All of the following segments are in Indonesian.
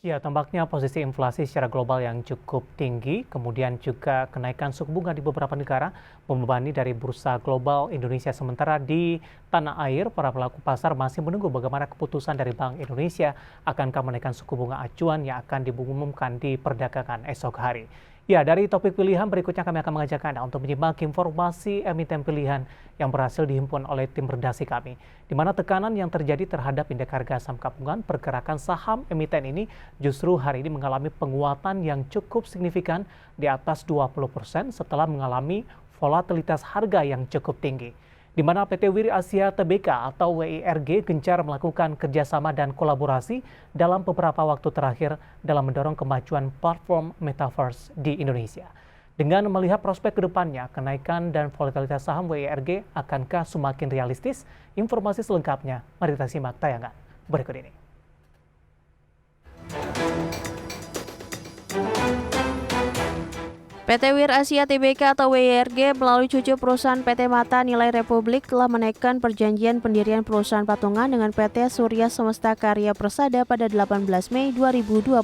Ya, tampaknya posisi inflasi secara global yang cukup tinggi, kemudian juga kenaikan suku bunga di beberapa negara membebani dari bursa global Indonesia. Sementara di tanah air, para pelaku pasar masih menunggu bagaimana keputusan dari Bank Indonesia akankah menaikkan suku bunga acuan yang akan diumumkan di perdagangan esok hari. Ya, dari topik pilihan berikutnya kami akan mengajak Anda untuk menyimak informasi emiten pilihan yang berhasil dihimpun oleh tim redaksi kami, di mana tekanan yang terjadi terhadap indeks harga saham gabungan pergerakan saham emiten ini justru hari ini mengalami penguatan yang cukup signifikan di atas 20% setelah mengalami volatilitas harga yang cukup tinggi, di mana PT Wir Asia Tbk atau WIRG gencar melakukan kerjasama dan kolaborasi dalam beberapa waktu terakhir dalam mendorong kemajuan platform Metaverse di Indonesia. Dengan melihat prospek kedepannya, kenaikan dan volatilitas saham WIRG akankah semakin realistis? Informasi selengkapnya, mari kita simak tayangan berikut ini. PT Wir Asia Tbk atau WIRG melalui cucu perusahaan PT Mata Nilai Republik telah menaikkan perjanjian pendirian perusahaan patungan dengan PT Surya Semesta Karya Persada pada 18 Mei 2022.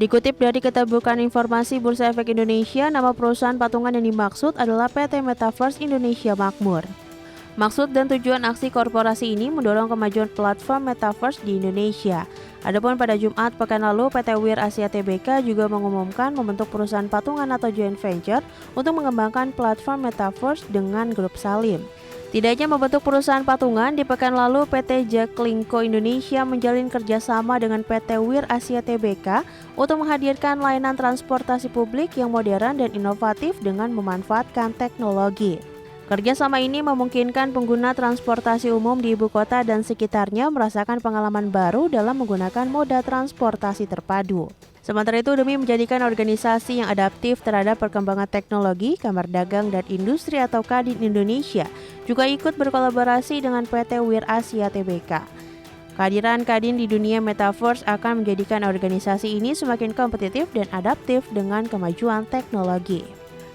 Dikutip dari Keterbukaan Informasi Bursa Efek Indonesia, nama perusahaan patungan yang dimaksud adalah PT Metaverse Indonesia Makmur. Maksud dan tujuan aksi korporasi ini mendorong kemajuan platform Metaverse di Indonesia. Adapun pada Jumat pekan lalu, PT Wir Asia Tbk juga mengumumkan membentuk perusahaan patungan atau joint venture untuk mengembangkan platform Metaverse dengan grup Salim. Tidak hanya membentuk perusahaan patungan, di pekan lalu PT Jaklingko Indonesia menjalin kerjasama dengan PT Wir Asia Tbk untuk menghadirkan layanan transportasi publik yang modern dan inovatif dengan memanfaatkan teknologi. Kerjasama ini memungkinkan pengguna transportasi umum di ibu kota dan sekitarnya merasakan pengalaman baru dalam menggunakan moda transportasi terpadu. Sementara itu, demi menjadikan organisasi yang adaptif terhadap perkembangan teknologi, Kamar Dagang dan Industri atau Kadin Indonesia juga ikut berkolaborasi dengan PT Wir Asia Tbk. Kehadiran Kadin di dunia Metaverse akan menjadikan organisasi ini semakin kompetitif dan adaptif dengan kemajuan teknologi.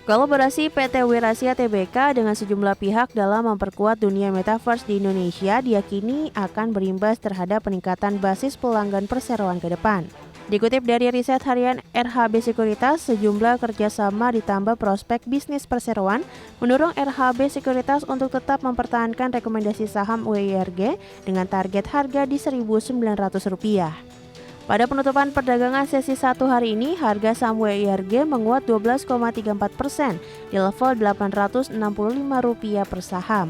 Kolaborasi PT Wir Asia Tbk dengan sejumlah pihak dalam memperkuat dunia Metaverse di Indonesia diyakini akan berimbas terhadap peningkatan basis pelanggan perseroan ke depan. Dikutip dari riset harian RHB Sekuritas, sejumlah kerjasama ditambah prospek bisnis perseroan mendorong RHB Sekuritas untuk tetap mempertahankan rekomendasi saham WIRG dengan target harga di Rp1.900. Pada penutupan perdagangan sesi 1 hari ini, harga saham WIRG menguat 12,34% di level Rp865 per saham.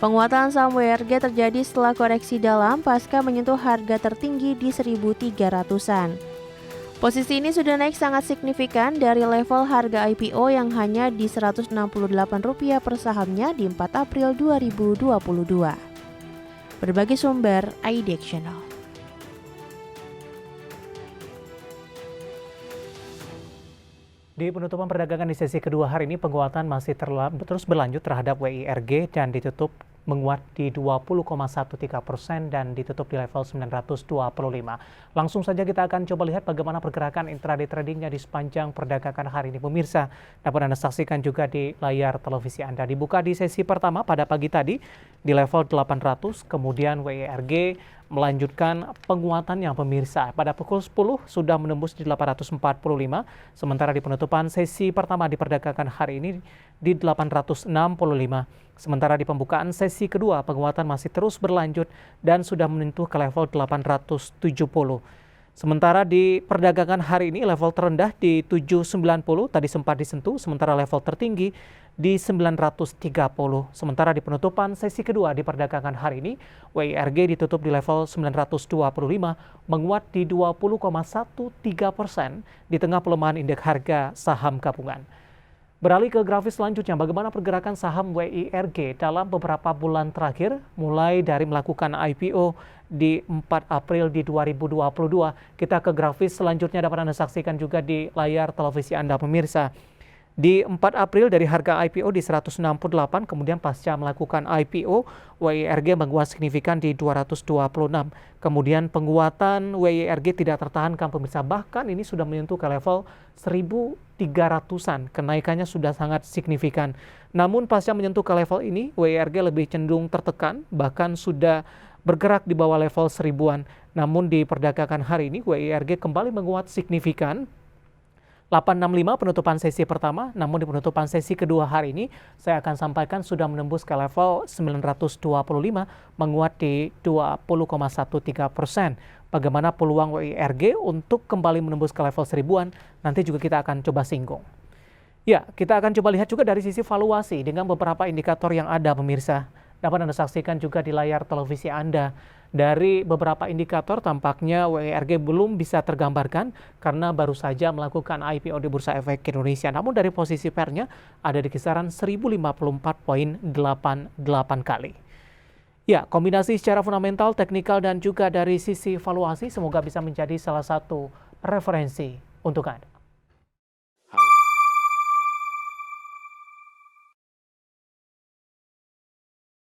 Penguatan saham WIRG terjadi setelah koreksi dalam pasca menyentuh harga tertinggi di 1.300-an. Posisi ini sudah naik sangat signifikan dari level harga IPO yang hanya di Rp168 per sahamnya di 4 April 2022. Berbagai sumber IDX Channel. Di penutupan perdagangan di sesi kedua hari ini, penguatan masih terus berlanjut terhadap WIRG dan ditutup menguat di 20,13% dan ditutup di level 925. Langsung saja kita akan coba lihat bagaimana pergerakan intraday tradingnya di sepanjang perdagangan hari ini. Pemirsa, dapat Anda saksikan juga di layar televisi Anda. Dibuka di sesi pertama pada pagi tadi di level 800, kemudian WIRG melanjutkan penguatannya pemirsa. Pada pukul 10 sudah menembus di 845, sementara di penutupan sesi pertama di perdagangan hari ini di 865. Sementara di pembukaan sesi kedua, penguatan masih terus berlanjut dan sudah menyentuh ke level 870. Sementara di perdagangan hari ini level terendah di 790 tadi sempat disentuh, sementara level tertinggi di 930. Sementara di penutupan sesi kedua di perdagangan hari ini, WIRG ditutup di level 925, menguat di 20,13% di tengah pelemahan indeks harga saham gabungan. Beralih ke grafis selanjutnya, bagaimana pergerakan saham WIRG dalam beberapa bulan terakhir, mulai dari melakukan IPO di 4 April di 2022. Kita ke grafis selanjutnya dapat Anda saksikan juga di layar televisi Anda pemirsa. Di 4 April dari harga IPO di 168, kemudian pasca melakukan IPO, WIRG menguat signifikan di 226. Kemudian penguatan WIRG tidak tertahankan pemirsa, bahkan ini sudah menyentuh ke level 1.300-an. Kenaikannya sudah sangat signifikan. Namun pasca menyentuh ke level ini, WIRG lebih cenderung tertekan, bahkan sudah bergerak di bawah level 1000-an. Namun di perdagangan hari ini WIRG kembali menguat signifikan 865 penutupan sesi pertama, namun di penutupan sesi kedua hari ini saya akan sampaikan sudah menembus ke level 925 menguat di 20,13%. Bagaimana peluang WIRG untuk kembali menembus ke level 1000-an nanti juga kita akan coba singgung. Ya, kita akan coba lihat juga dari sisi valuasi dengan beberapa indikator yang ada pemirsa. Dapat Anda saksikan juga di layar televisi Anda. Dari beberapa indikator tampaknya WIRG belum bisa tergambarkan karena baru saja melakukan IPO di Bursa Efek Indonesia. Namun dari posisi pairnya ada di kisaran 1054,88 kali. Ya, kombinasi secara fundamental, teknikal, dan juga dari sisi valuasi semoga bisa menjadi salah satu referensi untuk Anda.